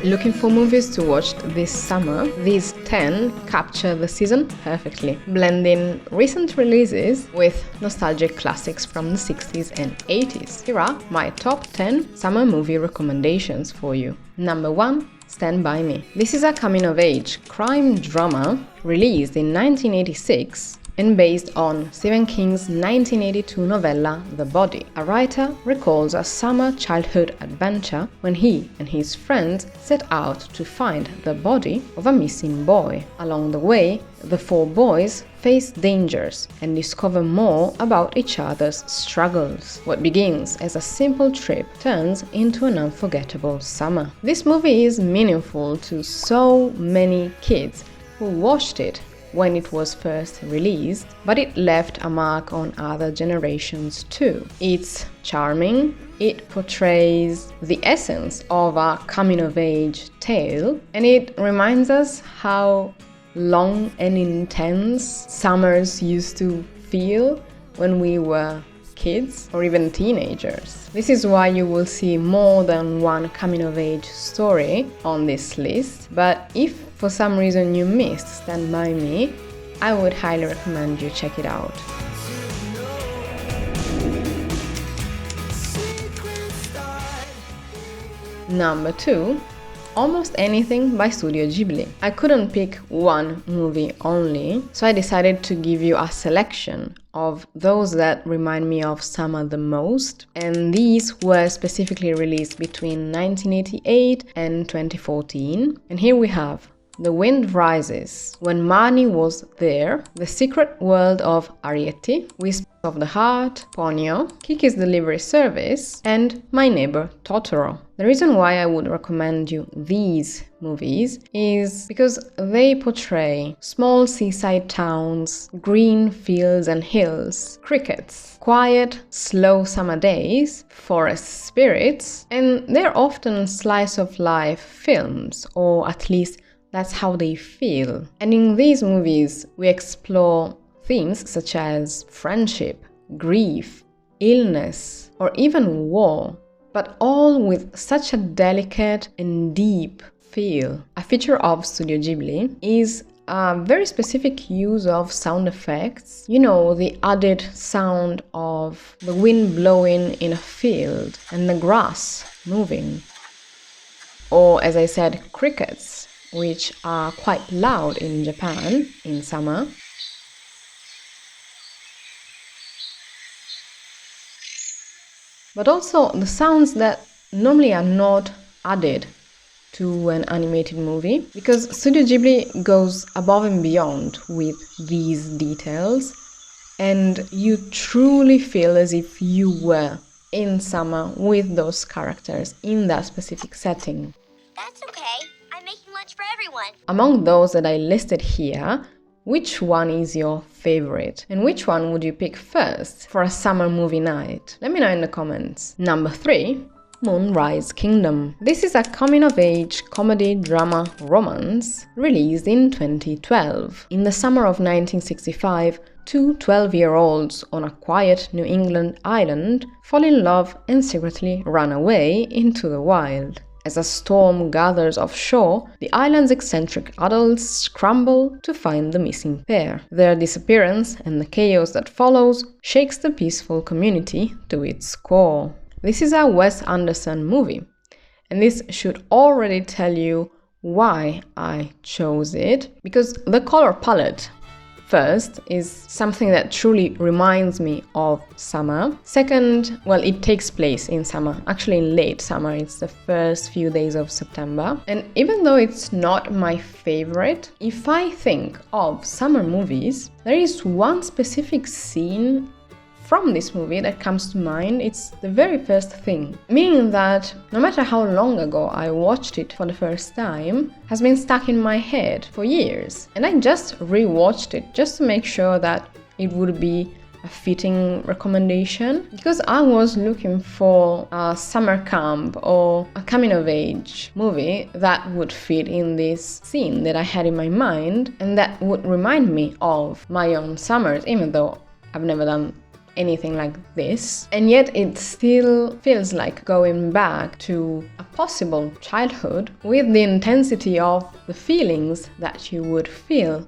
Looking for movies to watch this summer? These 10 capture the season perfectly, blending recent releases with nostalgic classics from the 60s and 80s. Here are my top 10 summer movie recommendations for you. Number 1. Stand By Me. This is a coming-of-age crime drama released in 1986 and based on Stephen King's 1982 novella The Body. A writer recalls a summer childhood adventure when he and his friends set out to find the body of a missing boy. Along the way, the four boys face dangers and discover more about each other's struggles. What begins as a simple trip turns into an unforgettable summer. This movie is meaningful to so many kids who watched it when it was first released, but it left a mark on other generations too. It's charming, it portrays the essence of a coming-of-age tale, and it reminds us how long and intense summers used to feel when we were kids or even teenagers. This is why you will see more than one coming-of-age story on this list, but if for some reason you missed Stand By Me, I would highly recommend you check it out. Number 2. Almost Anything by Studio Ghibli. I couldn't pick one movie only, so I decided to give you a selection of those that remind me of summer the most, and these were specifically released between 1988 and 2014. And here we have The Wind Rises, When Marnie Was There, The Secret World of Arrietty, Wisps of the Heart, Ponyo, Kiki's Delivery Service, and My Neighbor Totoro. The reason why I would recommend you these movies is because they portray small seaside towns, green fields and hills, crickets, quiet, slow summer days, forest spirits, and they're often slice-of-life films, or at least that's how they feel. And in these movies, we explore themes such as friendship, grief, illness, or even war, but all with such a delicate and deep feel. A feature of Studio Ghibli is a very specific use of sound effects. You know, the added sound of the wind blowing in a field and the grass moving. Or, as I said, crickets, which are quite loud in Japan in summer. But also the sounds that normally are not added to an animated movie, because Studio Ghibli goes above and beyond with these details, and you truly feel as if you were in summer with those characters in that specific setting. That's okay. I'm making lunch for everyone. Among those that I listed here, which one is your favorite? And which one would you pick first for a summer movie night? Let me know in the comments. Number 3. Moonrise Kingdom. This is a coming-of-age comedy drama romance released in 2012. In the summer of 1965, two 12-year-olds on a quiet New England island fall in love and secretly run away into the wild. As a storm gathers offshore, the island's eccentric adults scramble to find the missing pair. Their disappearance and the chaos that follows shakes the peaceful community to its core. This is a Wes Anderson movie, and this should already tell you why I chose it, because the color palette, first, is something that truly reminds me of summer. Second, well, it takes place in summer, actually in late summer. It's the first few days of September. And even though it's not my favorite, if I think of summer movies, there is one specific scene from this movie that comes to mind. It's the very first thing, meaning that no matter how long ago I watched it for the first time, has been stuck in my head for years. And I just rewatched it just to make sure that it would be a fitting recommendation, because I was looking for a summer camp or a coming-of-age movie that would fit in this scene that I had in my mind and that would remind me of my own summers, even though I've never done anything like this, and yet it still feels like going back to a possible childhood with the intensity of the feelings that you would feel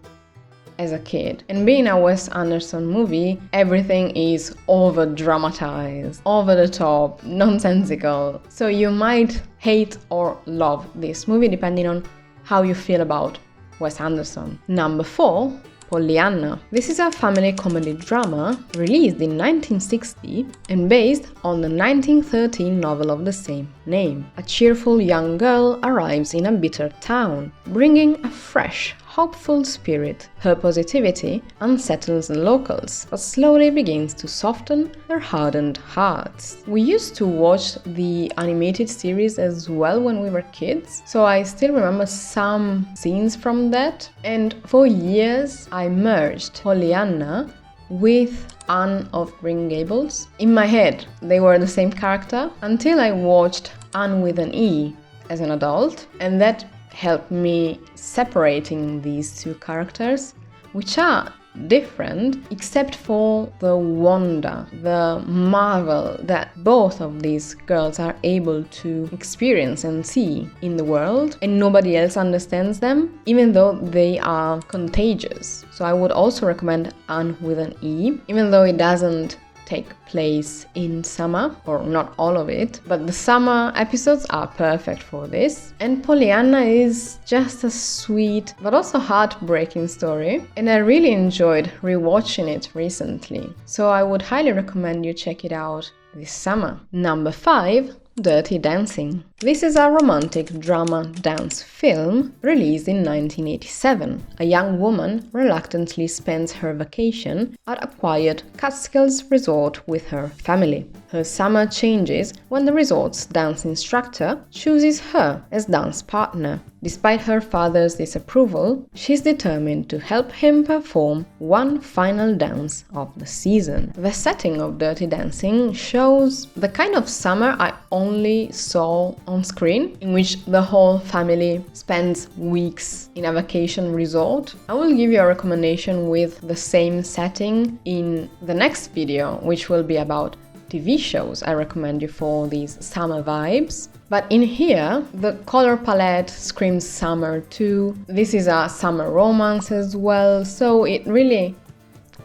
as a kid. And being a Wes Anderson movie, everything is over dramatized, over the top, nonsensical. So you might hate or love this movie depending on how you feel about Wes Anderson. Number 4, Pollyanna. This is a family comedy drama released in 1960 and based on the 1913 novel of the same name. A cheerful young girl arrives in a bitter town, bringing a fresh, hopeful spirit. Her positivity unsettles the locals, but slowly begins to soften their hardened hearts. We used to watch the animated series as well when we were kids, so I still remember some scenes from that, and for years I merged Pollyanna with Anne of Green Gables. In my head, they were the same character until I watched Anne with an E as an adult, and that helped me separating these two characters, which are different except for the wonder, the marvel that both of these girls are able to experience and see in the world, and nobody else understands them, even though they are contagious. So I would also recommend Anne with an E, even though it doesn't take place in summer, or not all of it, but the summer episodes are perfect for this. And Pollyanna is just a sweet but also heartbreaking story, and I really enjoyed rewatching it recently, so I would highly recommend you check it out this summer. Number 5, Dirty Dancing. This is a romantic drama dance film released in 1987. A young woman reluctantly spends her vacation at a quiet Catskills resort with her family. Her summer changes when the resort's dance instructor chooses her as dance partner. Despite her father's disapproval, she's determined to help him perform one final dance of the season. The setting of Dirty Dancing shows the kind of summer I only saw on screen, in which the whole family spends weeks in a vacation resort. I will give you a recommendation with the same setting in the next video, which will be about TV shows I recommend you for these summer vibes. But in here, the color palette screams summer too. This is a summer romance as well, so it really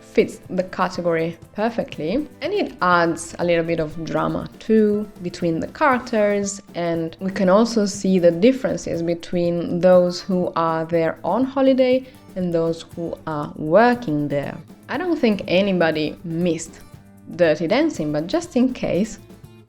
fits the category perfectly, and it adds a little bit of drama too between the characters, and we can also see the differences between those who are there on holiday and those who are working there. I don't think anybody missed Dirty Dancing, but just in case,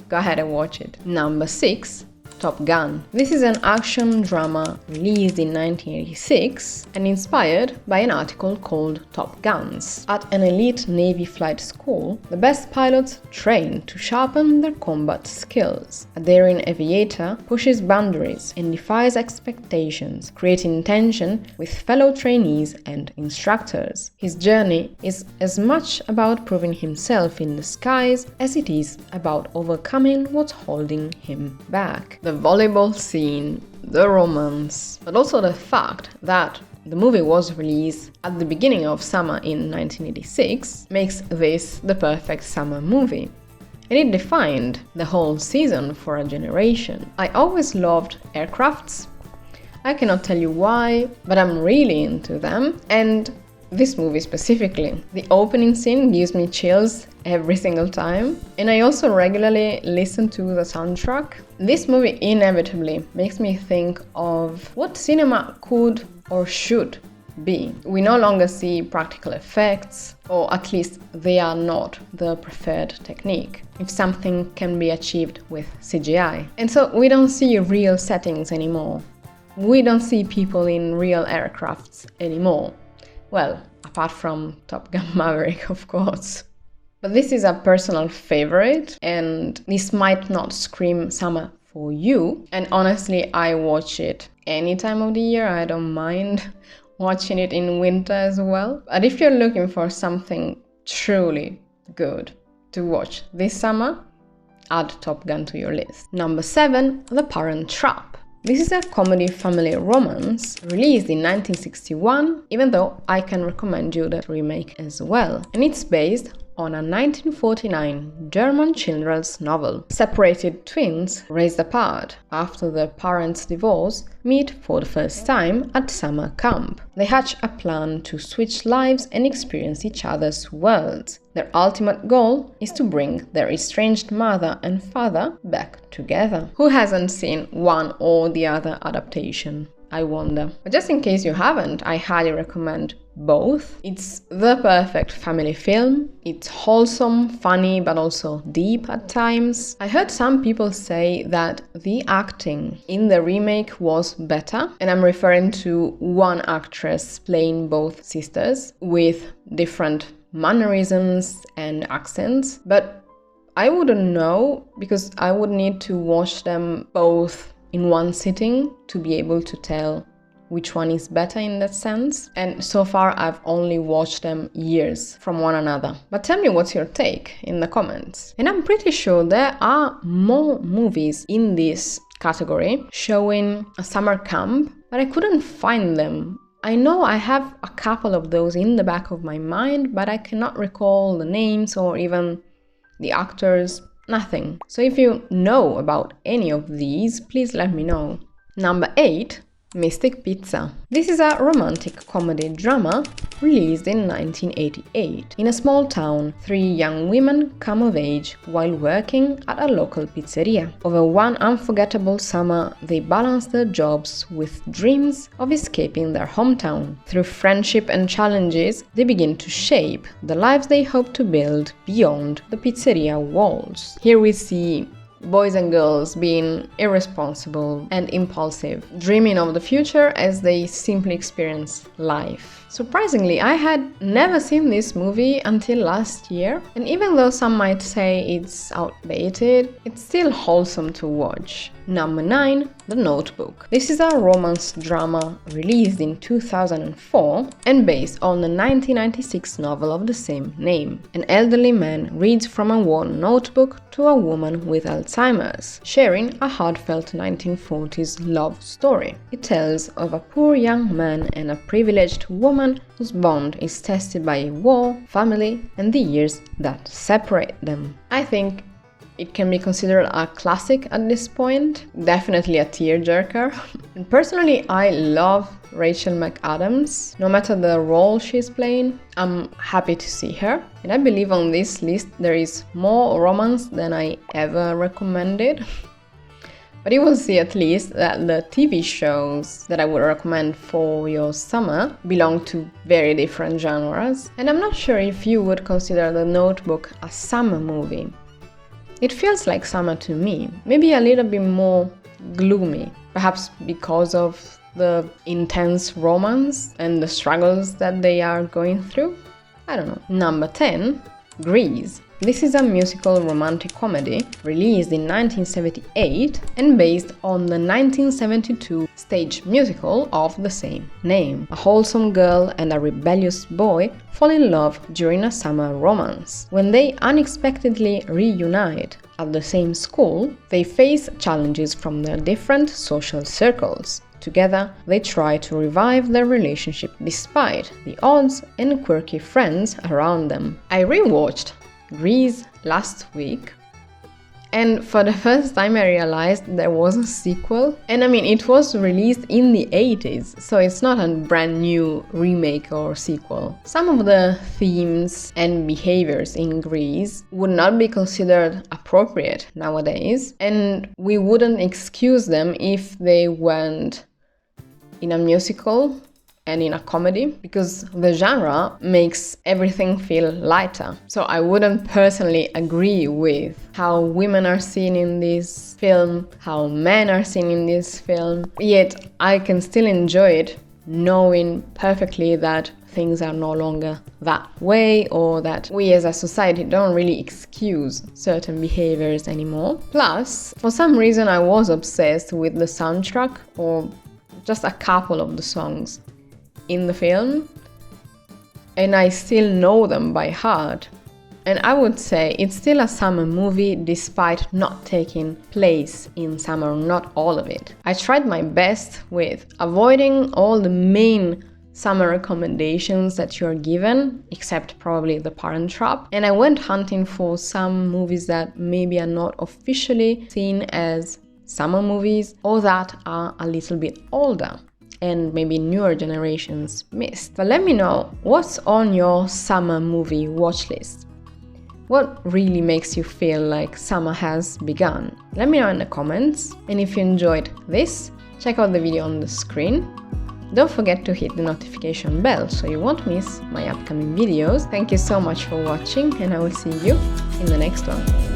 go ahead and watch it. Number 6, Top Gun. This is an action drama released in 1986 and inspired by an article called Top Guns. At an elite Navy flight school, the best pilots train to sharpen their combat skills. A daring aviator pushes boundaries and defies expectations, creating tension with fellow trainees and instructors. His journey is as much about proving himself in the skies as it is about overcoming what's holding him back. The volleyball scene, the romance, but also the fact that the movie was released at the beginning of summer in 1986 makes this the perfect summer movie. And it defined the whole season for a generation. I always loved aircrafts. I cannot tell you why, but I'm really into them, and this movie specifically. The opening scene gives me chills every single time, and I also regularly listen to the soundtrack. This movie inevitably makes me think of what cinema could or should be. We no longer see practical effects, or at least they are not the preferred technique, if something can be achieved with CGI. And so we don't see real settings anymore. We don't see people in real aircrafts anymore. Well, apart from Top Gun Maverick, of course. But this is a personal favorite, and this might not scream summer for you. And honestly, I watch it any time of the year. I don't mind watching it in winter as well. But if you're looking for something truly good to watch this summer, add Top Gun to your list. Number 7, The Parent Trap. This is a comedy family romance released in 1961, even though I can recommend you the remake as well. And it's based on a 1949 German children's novel. Separated twins, raised apart after their parents' divorce, meet for the first time at summer camp. They hatch a plan to switch lives and experience each other's worlds. Their ultimate goal is to bring their estranged mother and father back together. Who hasn't seen one or the other adaptation? I wonder. But just in case you haven't, I highly recommend both. It's the perfect family film. It's wholesome, funny, but also deep at times. I heard some people say that the acting in the remake was better, and I'm referring to one actress playing both sisters with different mannerisms and accents, but I wouldn't know because I would need to watch them both in one sitting to be able to tell which one is better in that sense. And so far I've only watched them years from one another. But tell me what's your take in the comments. And I'm pretty sure there are more movies in this category showing a summer camp, but I couldn't find them. I know I have a couple of those in the back of my mind, but I cannot recall the names or even the actors. Nothing. So if you know about any of these, please let me know. Number 8. Mystic Pizza. This is a romantic comedy drama released in 1988. In a small town, 3 young women come of age while working at a local pizzeria. Over one unforgettable summer, they balance their jobs with dreams of escaping their hometown. Through friendship and challenges, they begin to shape the lives they hope to build beyond the pizzeria walls. Here we see boys and girls being irresponsible and impulsive, dreaming of the future as they simply experience life. Surprisingly, I had never seen this movie until last year, and even though some might say it's outdated, it's still wholesome to watch. Number 9. The Notebook. This is a romance drama released in 2004 and based on the 1996 novel of the same name. An elderly man reads from a worn notebook to a woman with Alzheimer's, sharing a heartfelt 1940s love story. It tells of a poor young man and a privileged woman whose bond is tested by war, family, and the years that separate them. I think it can be considered a classic at this point, definitely a tearjerker. And personally, I love Rachel McAdams. No matter the role she's playing, I'm happy to see her. And I believe on this list there is more romance than I ever recommended. But you will see at least that the TV shows that I would recommend for your summer belong to very different genres. And I'm not sure if you would consider The Notebook a summer movie. It feels like summer to me, maybe a little bit more gloomy, perhaps because of the intense romance and the struggles that they are going through. I don't know. Number 10. Grease. This is a musical romantic comedy released in 1978 and based on the 1972 stage musical of the same name. A wholesome girl and a rebellious boy fall in love during a summer romance. When they unexpectedly reunite at the same school, they face challenges from their different social circles. Together, they try to revive their relationship despite the odds and quirky friends around them. I rewatched Grease last week, and for the first time I realized there was a sequel. And I mean, it was released in the 80s, so it's not a brand new remake or sequel. Some of the themes and behaviors in Grease would not be considered appropriate nowadays, and we wouldn't excuse them if they went in a musical and in a comedy, because the genre makes everything feel lighter. So I wouldn't personally agree with how women are seen in this film, how men are seen in this film, yet I can still enjoy it knowing perfectly that things are no longer that way, or that we as a society don't really excuse certain behaviors anymore. Plus, for some reason I was obsessed with the soundtrack, or just a couple of the songs in the film, and I still know them by heart. And I would say it's still a summer movie despite not taking place in summer, not all of it. I tried my best with avoiding all the main summer recommendations that you're given, except probably The Parent Trap. And I went hunting for some movies that maybe are not officially seen as summer movies or that are a little bit older and maybe newer generations missed. But let me know what's on your summer movie watch list. What really makes you feel like summer has begun? Let me know in the comments. And if you enjoyed this, check out the video on the screen. Don't forget to hit the notification bell so you won't miss my upcoming videos. Thank you so much for watching, and I will see you in the next one.